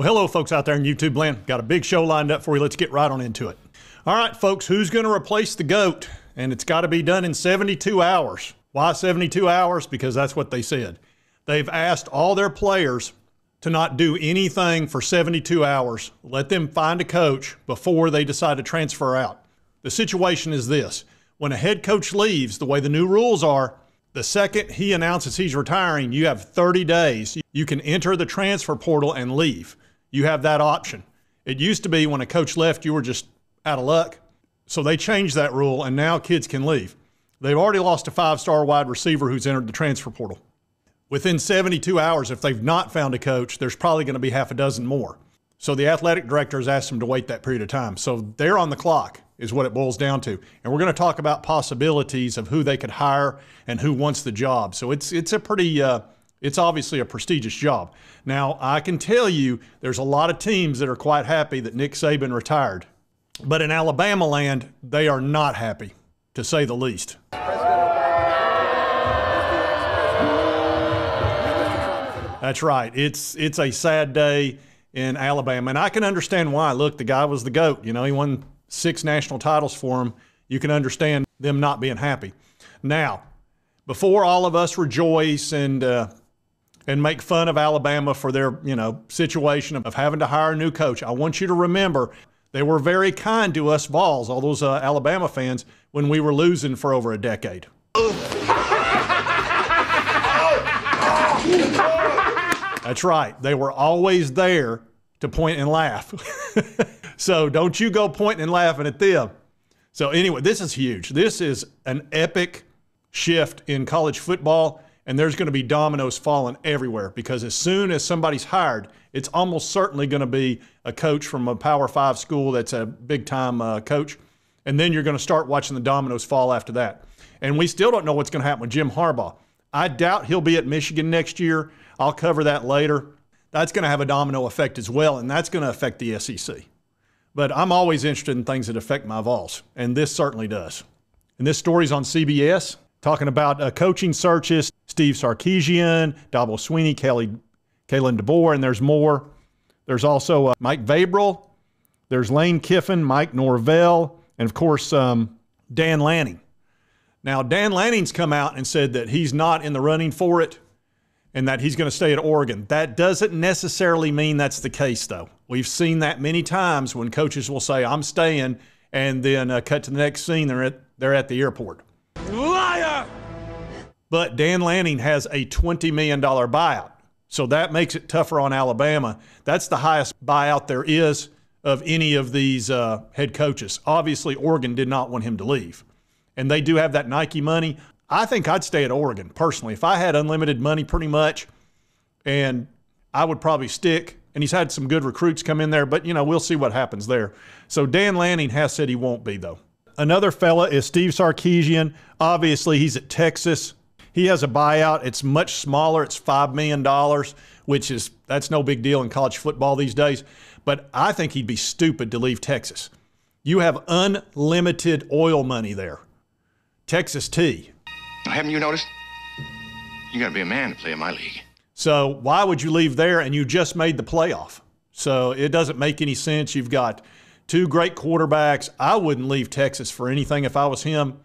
Well, hello, folks out there in YouTube land. Got a big show lined up for you. Let's get right on into it. All right, folks, who's going to replace the GOAT? And it's got to be done in 72 hours. Why 72 hours? Because that's what they said. They've asked all their players to not do anything for 72 hours. Let them find a coach before they decide to transfer out. The situation is this. When a head coach leaves, the way the new rules are, the second he announces he's retiring, you have 30 days. You can enter the transfer portal and leave. You have that option. It used to be when a coach left, you were just out of luck. So they changed that rule, and now kids can leave. They've already lost a 5-star wide receiver who's entered the transfer portal. Within 72 hours, if they've not found a coach, there's probably going to be half a dozen more. So the athletic director has asked them to wait that period of time. So they're on the clock is what it boils down to. And we're going to talk about possibilities of who they could hire and who wants the job. So it's a pretty, it's obviously a prestigious job. Now, I can tell you there's a lot of teams that are quite happy that Nick Saban retired. But in Alabama land, they are not happy, to say the least. That's right. It's a sad day in Alabama, and I can understand why. Look, the guy was the GOAT. You know, he won 6 national titles for him. You can understand them not being happy. Now, before all of us rejoice and make fun of Alabama for their, situation of having to hire a new coach, I want you to remember they were very kind to us Vols, all those Alabama fans, when we were losing for over a decade. That's right. They were always there to point and laugh. So don't you go pointing and laughing at them. So anyway, this is huge. This is an epic shift in college football, and there's going to be dominoes falling everywhere because as soon as somebody's hired, it's almost certainly going to be a coach from a Power 5 school that's a big-time coach, and then you're going to start watching the dominoes fall after that. And we still don't know what's going to happen with Jim Harbaugh. I doubt he'll be at Michigan next year. I'll cover that later. That's going to have a domino effect as well, and that's going to affect the SEC. But I'm always interested in things that affect my Vols, and this certainly does. And this story's on CBS, talking about coaching searches, Steve Sarkisian, Dabo Swinney, Kalen DeBoer, and there's more. There's also Mike Vrabel. There's Lane Kiffin, Mike Norvell, and, of course, Dan Lanning. Now, Dan Lanning's come out and said that he's not in the running for it and that he's going to stay at Oregon. That doesn't necessarily mean that's the case, though. We've seen that many times when coaches will say, I'm staying, and then cut to the next scene, they're at the airport. Liar! But Dan Lanning has a $20 million buyout, so that makes it tougher on Alabama. That's the highest buyout there is of any of these head coaches. Obviously, Oregon did not want him to leave. And they do have that Nike money. I think I'd stay at Oregon, personally. If I had unlimited money pretty much, and I would probably stick. And he's had some good recruits come in there, but, we'll see what happens there. So Dan Lanning has said he won't be, though. Another fella is Steve Sarkisian. Obviously, he's at Texas. He has a buyout. It's much smaller. It's $5 million, that's no big deal in college football these days. But I think he'd be stupid to leave Texas. You have unlimited oil money there. Texas T. Haven't you noticed? You got to be a man to play in my league. So why would you leave there and you just made the playoff? So it doesn't make any sense. You've got 2 great quarterbacks. I wouldn't leave Texas for anything if I was him.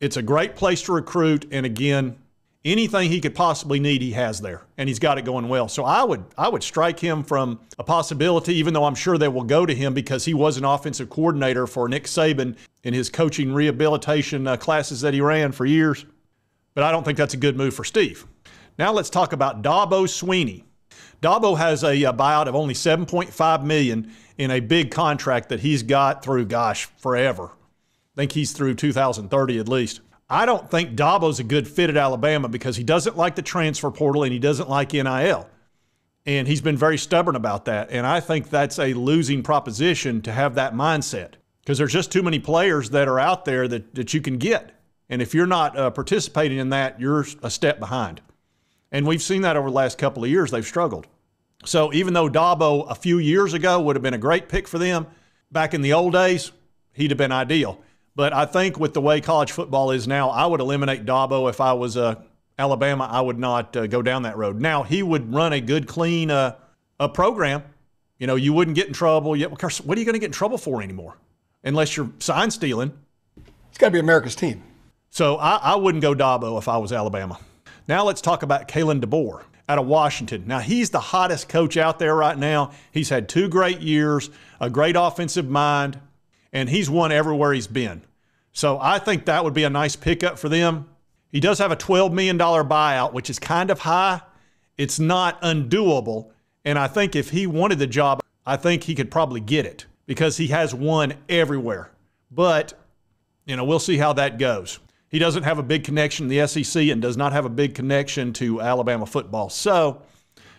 It's a great place to recruit. And again, anything he could possibly need, he has there. And he's got it going well. So I would strike him from a possibility, even though I'm sure they will go to him because he was an offensive coordinator for Nick Saban in his coaching rehabilitation classes that he ran for years. But I don't think that's a good move for Steve. Now let's talk about Dabo Swinney. Dabo has a buyout of only $7.5 million in a big contract that he's got through, forever. I think he's through 2030 at least. I don't think Dabo's a good fit at Alabama because he doesn't like the transfer portal and he doesn't like NIL. And he's been very stubborn about that. And I think that's a losing proposition to have that mindset because there's just too many players that are out there that you can get. And if you're not participating in that, you're a step behind. And we've seen that over the last couple of years. They've struggled. So even though Dabo a few years ago would have been a great pick for them, back in the old days, he'd have been ideal. But I think with the way college football is now, I would eliminate Dabo if I was Alabama. I would not go down that road. Now, he would run a good, clean program, You know, you wouldn't get in trouble. Of course, what are you going to get in trouble for anymore? Unless you're sign stealing. It's got to be America's team. So I wouldn't go Dabo if I was Alabama. Now let's talk about Kalen DeBoer out of Washington. Now, he's the hottest coach out there right now. He's had 2 great years, a great offensive mind, and he's won everywhere he's been. So I think that would be a nice pickup for them. He does have a $12 million buyout, which is kind of high. It's not undoable. And I think if he wanted the job, I think he could probably get it because he has won everywhere. But, you know, we'll see how that goes. He doesn't have a big connection to the SEC and does not have a big connection to Alabama football. So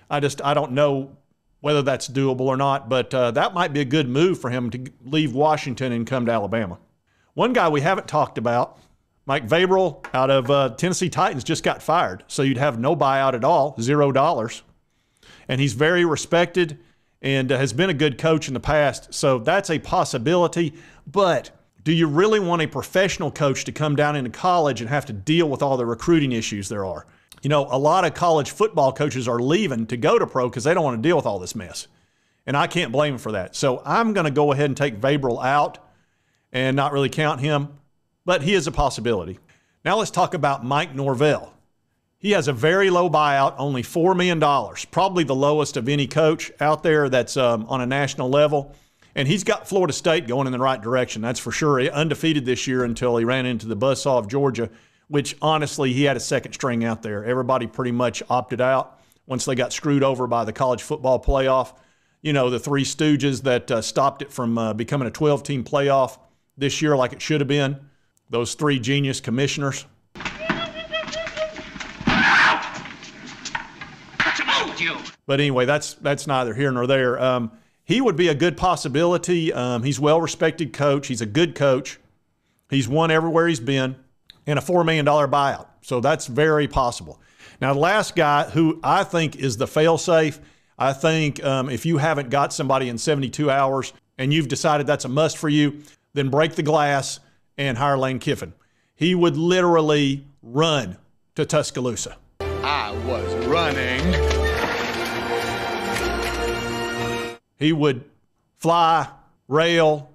I don't know whether that's doable or not, but that might be a good move for him to leave Washington and come to Alabama. One guy we haven't talked about, Mike Vrabel out of Tennessee Titans, just got fired. So you'd have no buyout at all, $0. And he's very respected and has been a good coach in the past. So that's a possibility. But do you really want a professional coach to come down into college and have to deal with all the recruiting issues there are? You know, a lot of college football coaches are leaving to go to pro because they don't want to deal with all this mess. And I can't blame them for that. So I'm going to go ahead and take Vrabel out and not really count him. But he is a possibility. Now let's talk about Mike Norvell. He has a very low buyout, only $4 million, probably the lowest of any coach out there that's on a national level. And he's got Florida State going in the right direction, that's for sure. He undefeated this year until he ran into the buzzsaw of Georgia, which honestly he had a second string out there. Everybody pretty much opted out once they got screwed over by the college football playoff. You know, the Three Stooges that stopped it from becoming a 12-team playoff this year like it should have been. Those 3 genius commissioners. But anyway, that's neither here nor there. He would be a good possibility. He's a well-respected coach. He's a good coach. He's won everywhere he's been, and a $4 million buyout. So that's very possible. Now, the last guy who I think is the fail-safe, I think if you haven't got somebody in 72 hours and you've decided that's a must for you, then break the glass and hire Lane Kiffin. He would literally run to Tuscaloosa. I was running. He would fly, rail,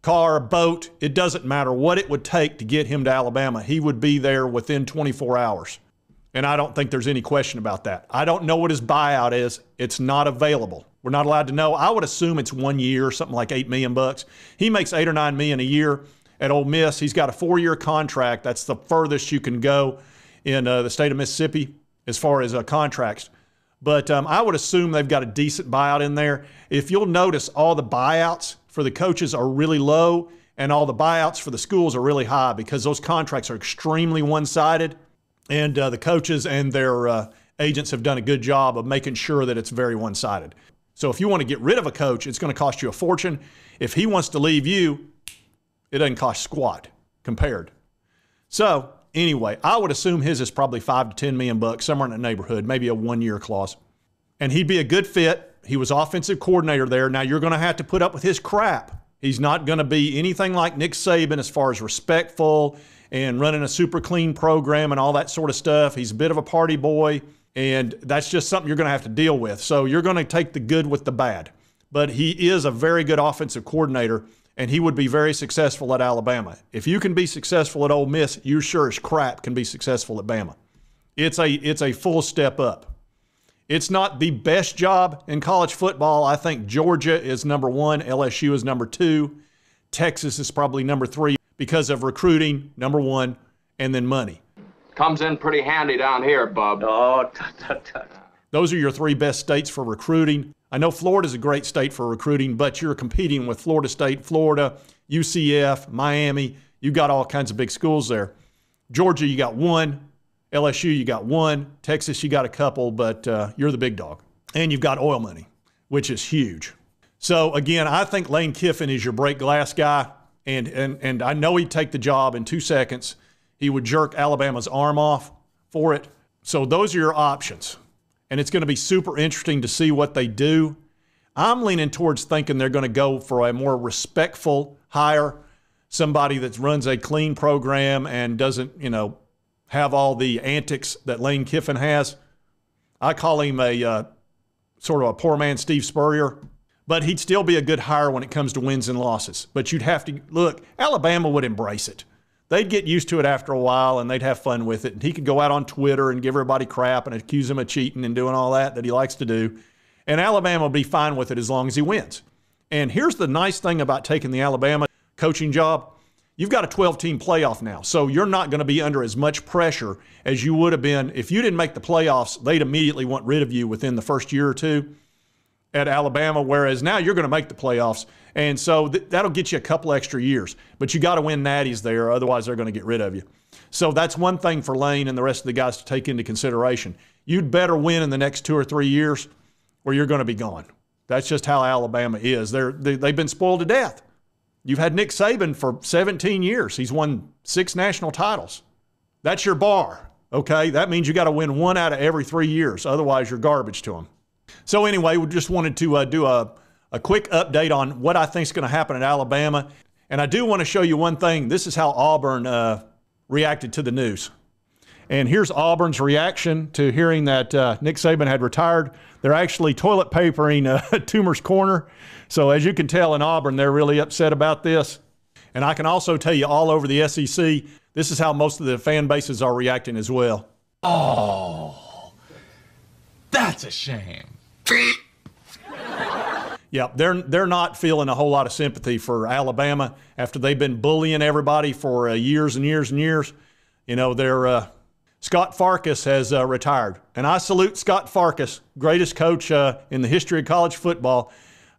car, boat. It doesn't matter what it would take to get him to Alabama. He would be there within 24 hours. And I don't think there's any question about that. I don't know what his buyout is. It's not available. We're not allowed to know. I would assume it's 1 year, something like $8 million. He makes $8 or $9 million a year at Ole Miss. He's got a 4-year contract. That's the furthest you can go in the state of Mississippi as far as contracts. But I would assume they've got a decent buyout in there. If you'll notice, all the buyouts for the coaches are really low and all the buyouts for the schools are really high because those contracts are extremely one-sided, and the coaches and their agents have done a good job of making sure that it's very one-sided. So if you want to get rid of a coach, it's going to cost you a fortune. If he wants to leave you, it doesn't cost squat compared. So anyway, I would assume his is probably $5 to $10 million, somewhere in that neighborhood, maybe a 1-year clause. And he'd be a good fit. He was offensive coordinator there. Now you're going to have to put up with his crap. He's not going to be anything like Nick Saban as far as respectful and running a super clean program and all that sort of stuff. He's a bit of a party boy, and that's just something you're going to have to deal with. So you're going to take the good with the bad. But he is a very good offensive coordinator, and he would be very successful at Alabama. If you can be successful at Ole Miss, you sure as crap can be successful at Bama. It's a full step up. It's not the best job in college football. I think Georgia is number 1, LSU is number 2, Texas is probably number 3 because of recruiting, number 1, and then money. Comes in pretty handy down here, bub. Oh, Those are your 3 best states for recruiting. I know Florida's a great state for recruiting, but you're competing with Florida State, Florida, UCF, Miami. You got all kinds of big schools there. Georgia, you got 1. LSU, you got 1. Texas, you got a couple, but you're the big dog. And you've got oil money, which is huge. So, again, I think Lane Kiffin is your break glass guy, and I know he'd take the job in 2 seconds. He would jerk Alabama's arm off for it. So those are your options. And it's going to be super interesting to see what they do. I'm leaning towards thinking they're going to go for a more respectful hire, somebody that runs a clean program and doesn't, have all the antics that Lane Kiffin has. I call him a sort of a poor man Steve Spurrier. but he'd still be a good hire when it comes to wins and losses. But you'd have to look, Alabama would embrace it. They'd get used to it after a while, and they'd have fun with it. And he could go out on Twitter and give everybody crap and accuse him of cheating and doing all that he likes to do. And Alabama will be fine with it as long as he wins. And here's the nice thing about taking the Alabama coaching job. You've got a 12-team playoff now, so you're not going to be under as much pressure as you would have been. If you didn't make the playoffs, they'd immediately want rid of you within the first year or two at Alabama, whereas now you're going to make the playoffs. And so that'll get you a couple extra years. But you got to win natties there, otherwise they're going to get rid of you. So that's one thing for Lane and the rest of the guys to take into consideration. You'd better win in the next 2 or 3 years or you're going to be gone. That's just how Alabama is. They've been spoiled to death. You've had Nick Saban for 17 years. He's won 6 national titles. That's your bar, okay? That means you got to win 1 out of every 3 years. Otherwise, you're garbage to them. So anyway, we just wanted to do a quick update on what I think is going to happen at Alabama. And I do want to show you one thing. This is how Auburn reacted to the news. And here's Auburn's reaction to hearing that Nick Saban had retired. They're actually toilet papering Toomer's Corner. So as you can tell in Auburn, they're really upset about this. And I can also tell you all over the SEC, this is how most of the fan bases are reacting as well. Oh, that's a shame. Yeah, they're not feeling a whole lot of sympathy for Alabama after they've been bullying everybody for years and years and years. You know, Scott Farkas has retired. And I salute Scott Farkas, greatest coach in the history of college football.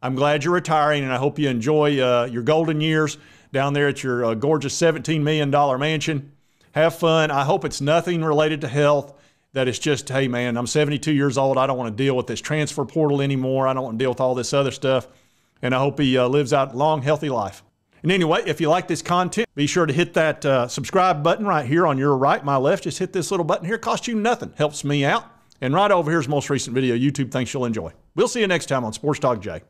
I'm glad you're retiring, and I hope you enjoy your golden years down there at your gorgeous $17 million mansion. Have fun. I hope it's nothing related to health, that it's just, hey, man, I'm 72 years old. I don't want to deal with this transfer portal anymore. I don't want to deal with all this other stuff. And I hope he lives out a long, healthy life. And anyway, if you like this content, be sure to hit that subscribe button right here on your right, my left. Just hit this little button here. Costs you nothing. Helps me out. And right over here's the most recent video YouTube thinks you'll enjoy. We'll see you next time on Sports Talk Jay.